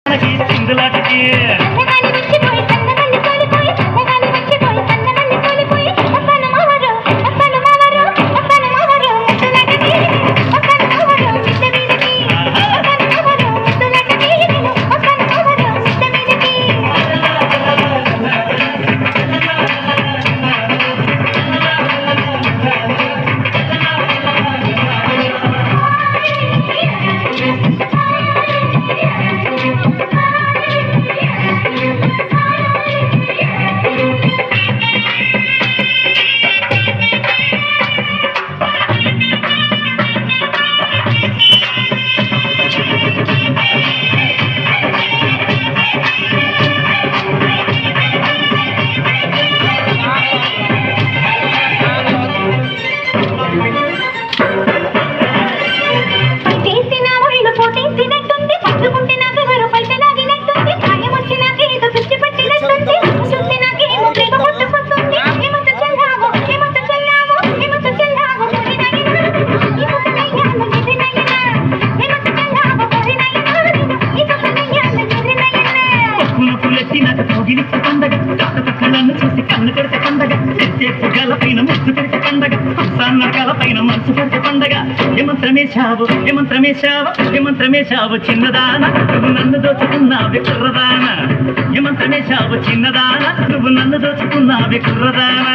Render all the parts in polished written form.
సింగులాటకి నన్ను చూసి కన్ను కడితే పండగ తెచ్చేపు గలపైన ముద్దు పెడితే పండగ సన్న గలపైన మనసు పెడితే పండగ ఏమంత్రమేశావు చిన్నదాన నువ్వు నన్ను దోచుకున్నావే కుర్రదాన ఏమంత్రమేశావు చిన్నదాన నువ్వు నన్ను దోచుకున్నావే కుర్రదాన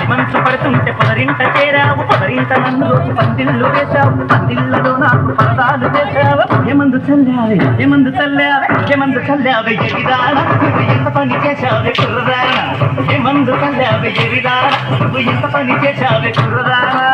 మనసు పడుతుంటే పొదరింట చేరావు పొదరింట నన్ను రోజు పందిళ్ళు వేశావు పందిళ్ళలో నాకు పరదాలు చేశావు ఏమందు చల్లావే ఎరిదానా నువ్వు ఎంత పని చేశావే కుర్రదానా ఏమందు చల్లావే ఎరిదానా నువ్వు ఎంత పని చేశావే కుర్రదానా